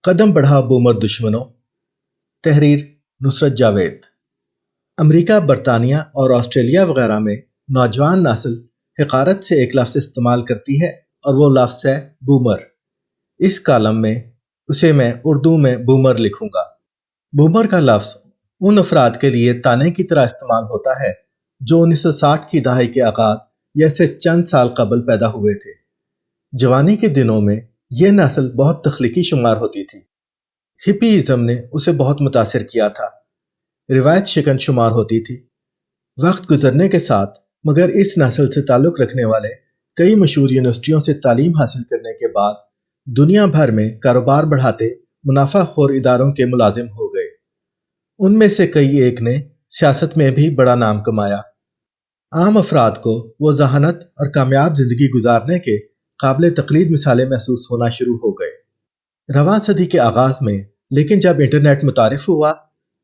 قدم بڑھا بومر دشمنوں۔ تحریر نصرت جاوید۔ امریکہ، برطانیہ اور آسٹریلیا وغیرہ میں نوجوان نسل حقارت سے ایک لفظ استعمال کرتی ہے اور وہ لفظ ہے بومر۔ اس کالم میں اسے میں اردو میں بومر لکھوں گا۔ بومر کا لفظ ان افراد کے لیے تانے کی طرح استعمال ہوتا ہے جو 1960 کی دہائی کے آغاز یا اس سے چند سال قبل پیدا ہوئے تھے۔ جوانی کے دنوں میں یہ نسل بہت تخلیقی شمار ہوتی تھی۔ ہپیزم نے اسے بہت متاثر کیا تھا۔ روایت شکن شمار ہوتی تھی۔ وقت گزرنے کے ساتھ مگر اس نسل سے تعلق رکھنے والے کئی مشہور یونیورسٹیوں سے تعلیم حاصل کرنے کے بعد دنیا بھر میں کاروبار بڑھاتے منافع خور اداروں کے ملازم ہو گئے۔ ان میں سے کئی ایک نے سیاست میں بھی بڑا نام کمایا۔ عام افراد کو وہ ذہانت اور کامیاب زندگی گزارنے کے قابل تقلید مثالیں محسوس ہونا شروع ہو گئے۔ رواں صدی کے آغاز میں لیکن جب انٹرنیٹ متعارف ہوا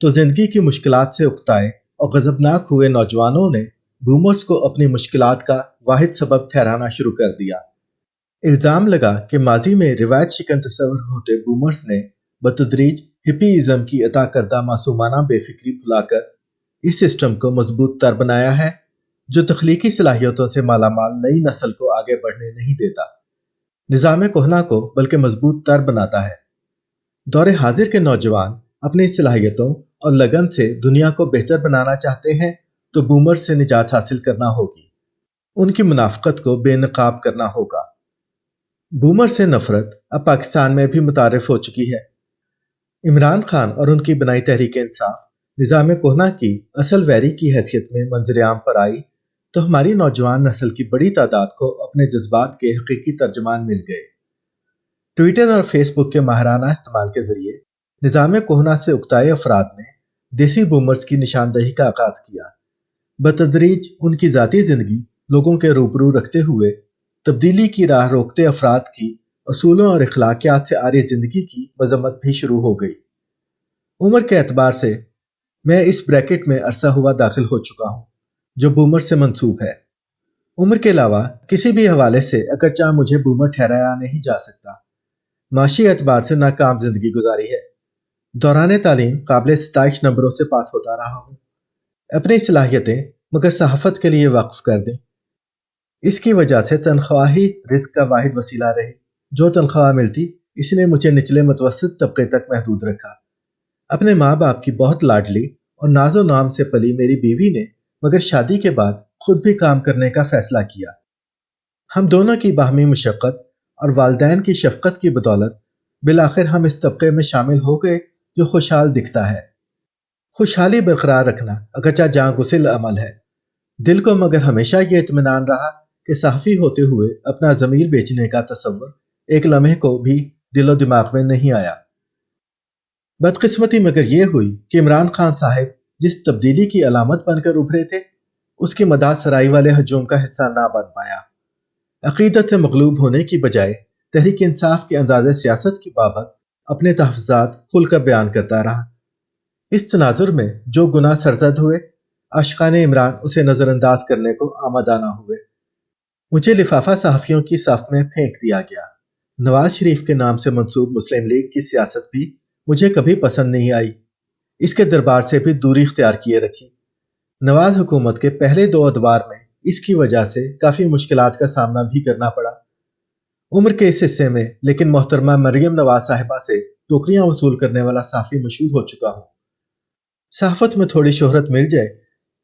تو زندگی کی مشکلات سے اکتائے اور غضبناک ہوئے نوجوانوں نے بومرز کو اپنی مشکلات کا واحد سبب ٹھہرانا شروع کر دیا۔ الزام لگا کہ ماضی میں روایت شکن تصور ہوتے بومرز نے بتدریج ہپیزم کی عطا کردہ معصومانہ بے فکری بھلا کر اس سسٹم کو مضبوط تر بنایا ہے جو تخلیقی صلاحیتوں سے مالا مال نئی نسل کو آگے بڑھنے نہیں دیتا، نظام کہنا کو بلکہ مضبوط تر بناتا ہے۔ دور حاضر کے نوجوان اپنی صلاحیتوں اور لگن سے دنیا کو بہتر بنانا چاہتے ہیں تو بومر سے نجات حاصل کرنا ہوگی، ان کی منافقت کو بے نقاب کرنا ہوگا۔ بومر سے نفرت اب پاکستان میں بھی متعارف ہو چکی ہے۔ عمران خان اور ان کی بنائی تحریک انصاف نظام کہنا کی اصل ویری کی حیثیت میں منظر عام پر آئی تو ہماری نوجوان نسل کی بڑی تعداد کو اپنے جذبات کے حقیقی ترجمان مل گئے۔ ٹویٹر اور فیس بک کے ماہرانہ استعمال کے ذریعے نظام کہنا سے اکتائے افراد نے دیسی بومرز کی نشاندہی کا آغاز کیا۔ بتدریج ان کی ذاتی زندگی لوگوں کے روبرو رکھتے ہوئے تبدیلی کی راہ روکتے افراد کی اصولوں اور اخلاقیات سے عاری زندگی کی مذمت بھی شروع ہو گئی۔ عمر کے اعتبار سے میں اس بریکٹ میں عرصہ ہوا داخل ہو چکا ہوں جو بومر سے منسوب ہے۔ عمر کے علاوہ کسی بھی حوالے سے اگرچہ مجھے بومر ٹھہرایا نہیں جا سکتا۔ معاشی اعتبار سے ناکام زندگی گزاری ہے۔ دوران تعلیم قابل ستائش نمبروں سے پاس ہوتا رہا ہوں۔ اپنی صلاحیتیں مگر صحافت کے لیے وقف کر دیں۔ اس کی وجہ سے تنخواہی رزق کا واحد وسیلہ رہی۔ جو تنخواہ ملتی اس نے مجھے نچلے متوسط طبقے تک محدود رکھا۔ اپنے ماں باپ کی بہت لاڈلی اور ناز و نام سے پلی میری بیوی نے مگر شادی کے بعد خود بھی کام کرنے کا فیصلہ کیا۔ ہم دونوں کی باہمی مشقت اور والدین کی شفقت کی بدولت بالآخر ہم اس طبقے میں شامل ہو گئے جو خوشحال دکھتا ہے۔ خوشحالی برقرار رکھنا اگرچہ جاں گسل عمل ہے۔ دل کو مگر ہمیشہ یہ اطمینان رہا کہ صحافی ہوتے ہوئے اپنا ضمیر بیچنے کا تصور ایک لمحے کو بھی دل و دماغ میں نہیں آیا۔ بدقسمتی مگر یہ ہوئی کہ عمران خان صاحب جس تبدیلی کی علامت بن کر ابھرے تھے اس کی مداح سرائی والے ہجوم کا حصہ نہ بن پایا۔ عقیدت سے مغلوب ہونے کی بجائے تحریک انصاف کے انداز سیاست کی بابت اپنے تحفظات کھل کر بیان کرتا رہا۔ اس تناظر میں جو گناہ سرزد ہوئے عاشقان عمران اسے نظر انداز کرنے کو آمادہ نہ ہوئے۔ مجھے لفافہ صحافیوں کی صف میں پھینک دیا گیا۔ نواز شریف کے نام سے منسوب مسلم لیگ کی سیاست بھی مجھے کبھی پسند نہیں آئی۔ اس کے دربار سے بھی دوری اختیار کیے رکھی۔ نواز حکومت کے پہلے 2 ادوار میں اس کی وجہ سے کافی مشکلات کا سامنا بھی کرنا پڑا۔ عمر کے اس حصے میں لیکن محترمہ مریم نواز صاحبہ سے ٹوکریاں وصول کرنے والا صحافی مشہور ہو چکا ہوں۔ صحافت میں تھوڑی شہرت مل جائے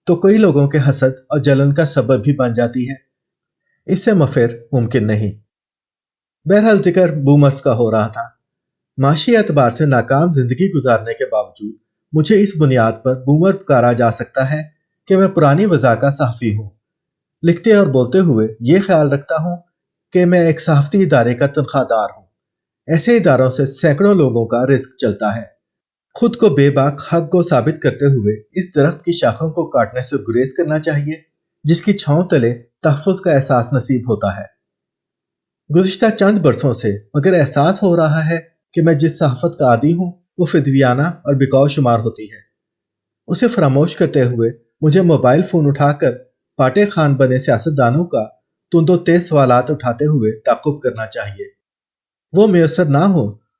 تو کئی لوگوں کے حسد اور جلن کا سبب بھی بن جاتی ہے۔ اس سے مفر ممکن نہیں۔ بہرحال ذکر بومرز کا ہو رہا تھا۔ معاشی اعتبار سے ناکام زندگی گزارنے کے باوجود مجھے اس بنیاد پر بومر پکارا جا سکتا ہے کہ میں پرانی وضع کا صحافی ہوں۔ لکھتے اور بولتے ہوئے یہ خیال رکھتا ہوں کہ میں ایک صحافتی ادارے کا تنخواہ دار ہوں۔ ایسے اداروں سے سینکڑوں لوگوں کا رزق چلتا ہے۔ خود کو بے باک حق کو ثابت کرتے ہوئے اس درخت کی شاخوں کو کاٹنے سے گریز کرنا چاہیے جس کی چھاؤں تلے تحفظ کا احساس نصیب ہوتا ہے۔ گزشتہ چند برسوں سے مگر احساس ہو رہا ہے کہ میں جس صحافت کا عادی ہوں وہ فدویانہ اور بکاؤ شمار ہوتی ہے۔ اسے فراموش کرتے ہوئے مجھے موبائل فون اٹھا کر پاٹے خان بنے سیاستدانوں کا تند و تیز سوالات اٹھاتے ہوئے تعقب کرنا چاہیے۔ وہ میسر نہ ہو